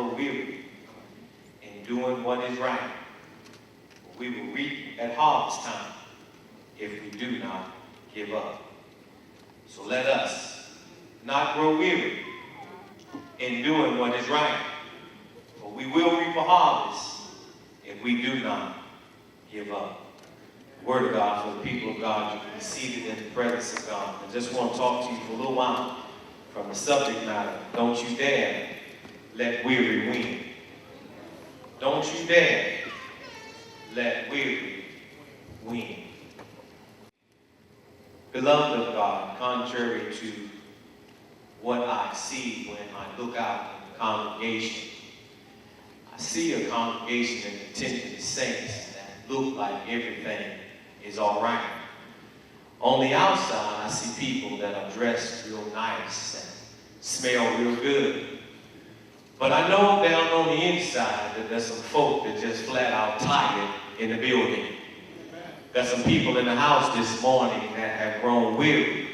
grow weary in doing what is right. We will reap at harvest time if we do not give up. So let us not grow weary in doing what is right, for we will reap a harvest if we do not give up. Word of God for the people of God. You can be seated in the presence of God. I just want to talk to you for a little while from the subject matter. Don't you dare let weary win. Don't you dare let weary win. Beloved of God, contrary to what I see when I look out in the congregation, I see a congregation of contented saints that look like everything is all right. On the outside, I see people that are dressed real nice and smell real good. But I know down on the inside that there's some folk that just flat out tired in the building. There's some people in the house this morning that have grown weary.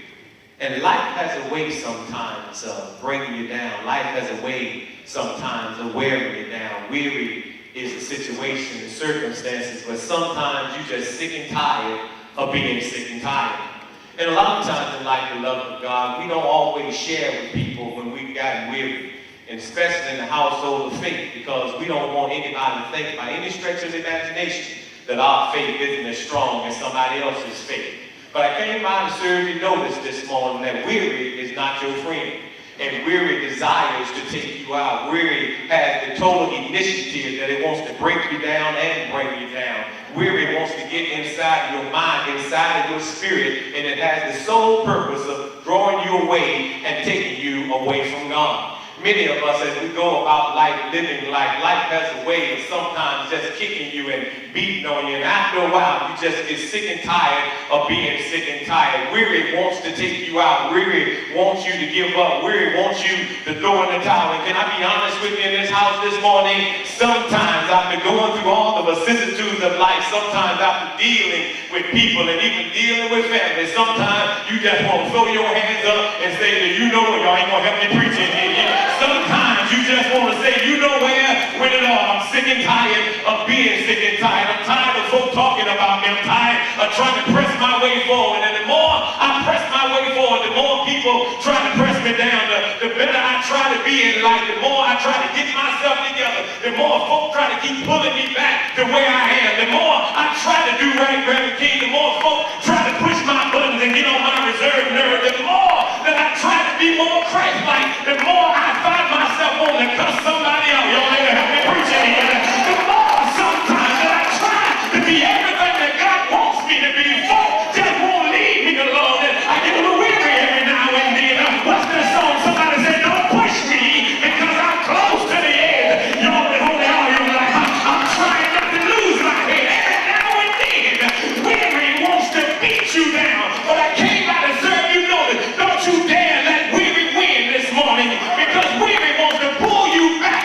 And life has a way sometimes of bringing you down. Life has a way sometimes of wearing you down. Weary is a situation and circumstances where sometimes you're just sick and tired of being sick and tired. And a lot of times in life, beloved of God, we don't always share with people when we've gotten weary. And especially in the household of faith, because we don't want anybody to think by any stretch of the imagination that our faith isn't as strong as somebody else's faith. But I came by to serve you notice this morning that weary is not your friend. And weary desires to take you out. Weary has the total initiative that it wants to break you down and bring you down. Weary wants to get inside your mind, inside of your spirit, and it has the sole purpose of drawing you away and taking you away from God. Many of us, as we go about life, living life has a way of sometimes just kicking you and beating on you. And after a while, you just get sick and tired of being sick and tired. Weary wants to take you out. Weary wants you to give up. Weary wants you to throw in the towel. And can I be honest with you in this house this morning? Sometimes after going through all the vicissitudes of life, sometimes after dealing with people and even dealing with family, sometimes you just want to throw your hands up and say, do you know what? Y'all ain't going to help me preach in here. Sometimes you just want to say, you know where, with it all. I'm sick and tired of being sick and tired. I'm tired of folk talking about me. I'm tired of trying to press my way forward. And the more I press my way forward, the more people try to press me down. The better I try to be in life, the more I try to get myself together, the more folk try to keep pulling me back to where I am. The more I try to do right, Reverend King, the more folk try to push my buttons and get on my reserve nerve. The more that I try to be more Christ-like, the more I find myself wanting to cuss somebody out. Y'all ain't gonna help me preach in here. The more sometimes that I try to be everything that God wants me to be, folk just won't leave me alone. And I get a little weary every now and then. What's that song? Somebody said, don't push me because I'm close to the end. Y'all been holding out your life. I'm trying not to lose my head. Every now and then, weary wants to beat you down. But I came by to serve you notice. Don't you dare let weary win this morning, because weary wants to pull you back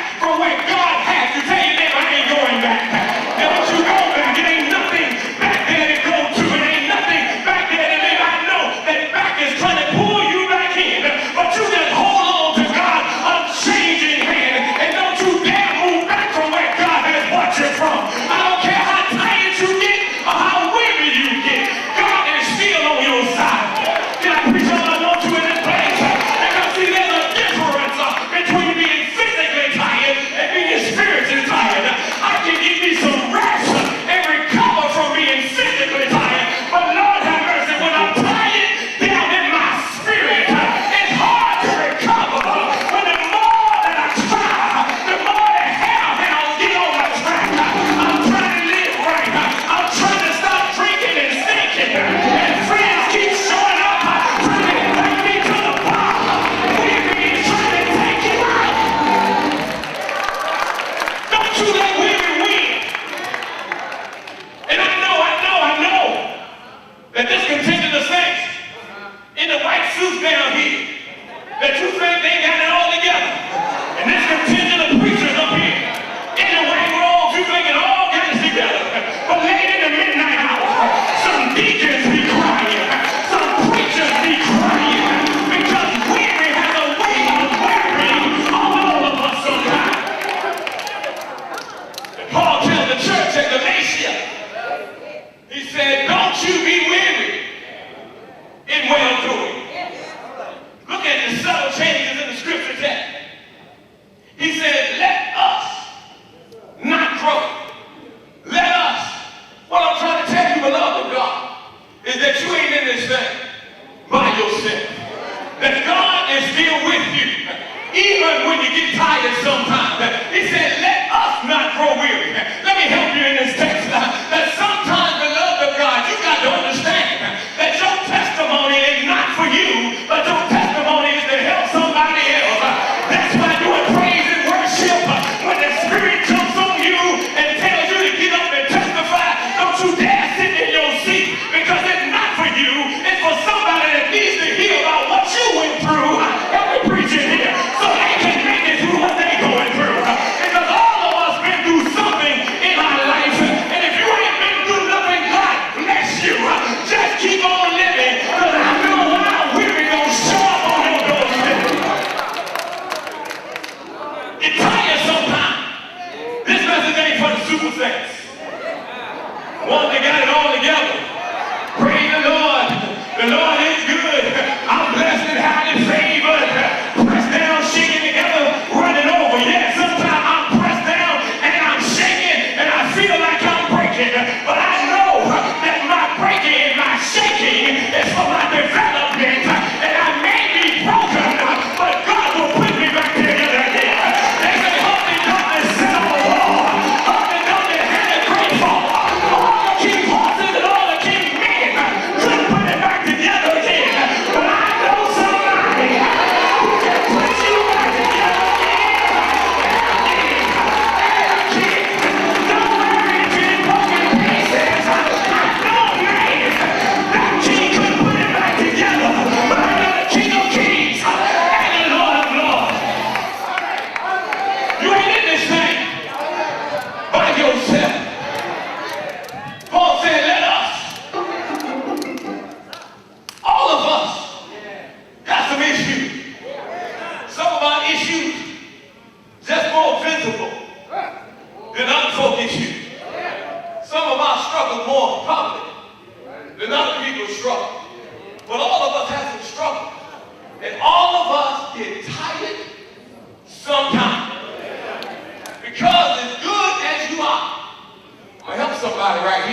church at Galatia. He said, don't you be weary in well-doing. Look at the subtle changes in the scripture text. He said, let us not grow. Let us. What I'm trying to tell you, beloved of God, is that you ain't in this thing by yourself. That God is still with you, even when you get tired sometimes. He said, let us not grow weary. Let me help you in this text. That sometimes, beloved of God, you got to understand that your testimony is not for you, but your testimony is to help somebody else. That's why doing praise and worship, when the Spirit jumps on you and tells you to get up and testify, don't you dare sit in your seat, because it's not for you. It's for somebody that needs to hear about what you went through. Help me preach it here, so they can make it through what they're going through. Because all of us been through something in our life, and if you ain't been through nothing, God bless you. Just keep on living, because after a while, we're gonna show up on your doorstep. Get tired sometimes. This message ain't for the super saints. One that got it all together. Praise the Lord. The Lord is good. I'm blessed and highly favored. Pressed down, shaking together, running over. Yeah, sometimes I'm pressed down and I'm shaking and I feel like I'm breaking. But I know that my breaking and my shaking is for my development. And I may be broken, but God will put me back together again. They say, hope they don't sit on the wall. Hope they don't have a great fall. All the king horses and all the king men couldn't put it back together again. But I know somebody who can put you back together again. King, don't worry if you're in broken pieces. I know a man that king couldn't put it back together. But I know the King of Kings and the Lord of Lords. You ain't in this thing by yourself. Paul said, let us. All of us got some issues. Some of our issues just more visible than other folk issues. Some of our struggles more public than other people's struggle. But all of us have some struggle. And all of us get tired sometimes. Because as good as you are, I'm gonna help somebody right